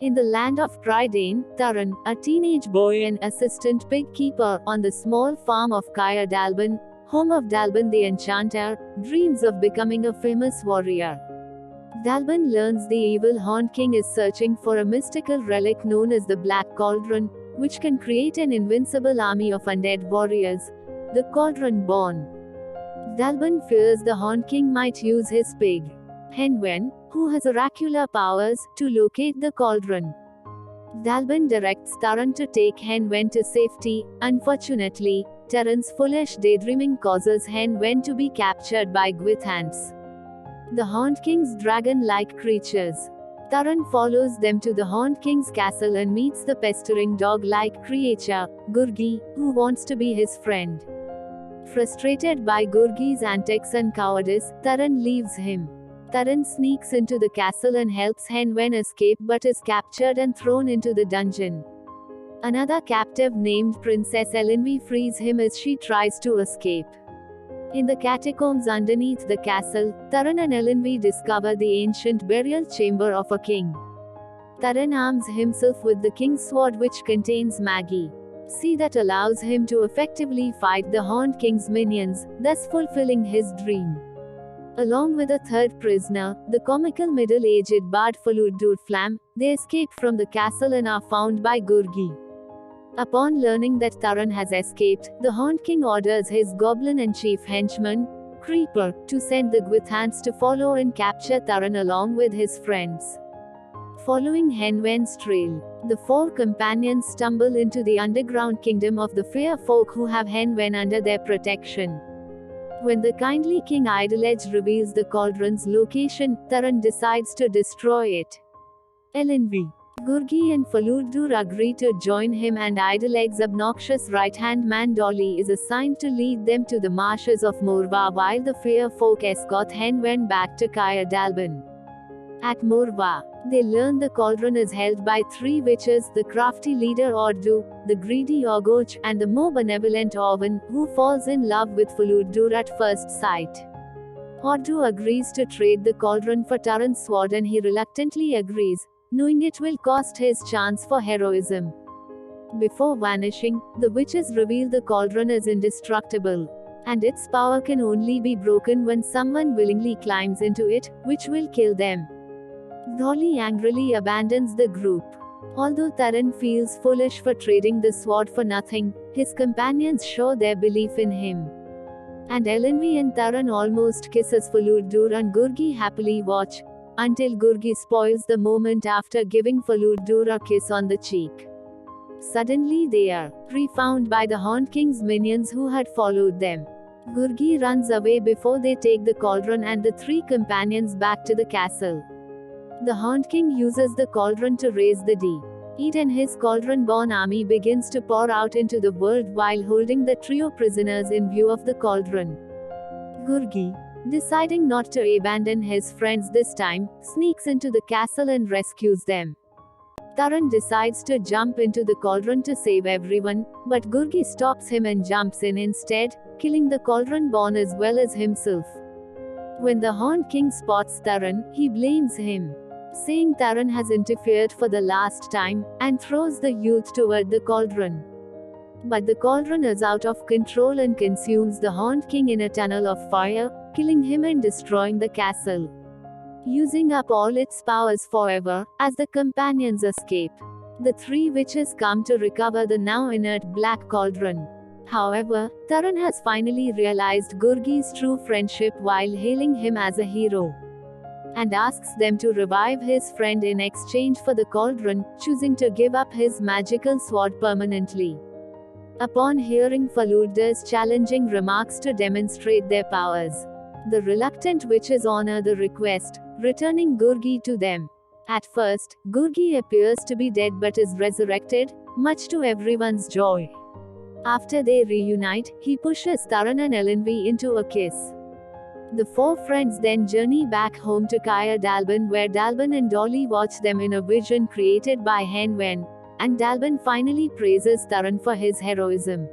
In the land of Prydain, Taran, a teenage boy and assistant pig keeper on the small farm of Caer Dalban, home of Dalban the Enchanter, dreams of becoming a famous warrior. Dalban learns the evil Horned King is searching for a mystical relic known as the Black Cauldron, which can create an invincible army of undead warriors, the Cauldron born. Dalban fears the Horned King might use his pig, Henwen, who has oracular powers, to locate the cauldron. Dalban directs Taran to take Henwen to safety. Unfortunately, Taran's foolish daydreaming causes Henwen to be captured by Gwithants, the Horned King's dragon-like creatures. Taran follows them to the Horned King's castle and meets the pestering dog-like creature, Gurgi, who wants to be his friend. Frustrated by Gurgi's antics and cowardice, Taran leaves him. Taran sneaks into the castle and helps Henwen escape but is captured and thrown into the dungeon. Another captive named Princess Elenvi frees him as she tries to escape. In the catacombs underneath the castle, Taran and Elenvi discover the ancient burial chamber of a king. Taran arms himself with the king's sword, which contains Maggie C that allows him to effectively fight the Horned King's minions, thus fulfilling his dream. Along with a third prisoner, the comical middle-aged bard Faluddur Flam, they escape from the castle and are found by Gurgi. Upon learning that Taran has escaped, the Horned King orders his goblin and chief henchman, Creeper, to send the Gwithants to follow and capture Taran along with his friends. Following Henwen's trail, the four companions stumble into the underground kingdom of the fair folk who have Henwen under their protection. When the kindly King Idelage reveals the cauldron's location, Taran decides to destroy it. Elenvi, Gurgi and Faluddur agree to join him, and Idelage's obnoxious right-hand man Dolly is assigned to lead them to the marshes of Morva while the fair folk escort Henwen back to Caer Dalban. At Morva, they learn the cauldron is held by three witches, the crafty leader Ordu, the greedy Ogoch, and the more benevolent Owen, who falls in love with Faluddur at first sight. Ordu agrees to trade the cauldron for Taran's sword, and he reluctantly agrees, knowing it will cost his chance for heroism. Before vanishing, the witches reveal the cauldron is indestructible, and its power can only be broken when someone willingly climbs into it, which will kill them. Dolly angrily abandons the group. Although Taran feels foolish for trading the sword for nothing, his companions show their belief in him. And Elenvi and Taran almost kiss as Faluddur and Gurgi happily watch, until Gurgi spoils the moment after giving Faluddur a kiss on the cheek. Suddenly they are refound by the Horned King's minions who had followed them. Gurgi runs away before they take the cauldron and the three companions back to the castle. The Horned King uses the cauldron to raise the dead, and his cauldron-born army begins to pour out into the world while holding the trio prisoners in view of the cauldron. Gurgi, deciding not to abandon his friends this time, sneaks into the castle and rescues them. Taran decides to jump into the cauldron to save everyone, but Gurgi stops him and jumps in instead, killing the cauldron-born as well as himself. When the Horned King spots Taran, he blames him, saying Taran has interfered for the last time, and throws the youth toward the cauldron. But the cauldron is out of control and consumes the Horned King in a tunnel of fire, killing him and destroying the castle, using up all its powers forever. As the companions escape, the three witches come to recover the now inert Black Cauldron. However, Taran has finally realized Gurgi's true friendship while hailing him as a hero, and asks them to revive his friend in exchange for the cauldron, choosing to give up his magical sword permanently. Upon hearing Faluddur's challenging remarks to demonstrate their powers, the reluctant witches honor the request, returning Gurgi to them. At first, Gurgi appears to be dead but is resurrected, much to everyone's joy. After they reunite, he pushes Taran and Elenvi into a kiss. The four friends then journey back home to Caer Dalban, where Dalban and Dolly watch them in a vision created by Henwen, and Dalban finally praises Taran for his heroism.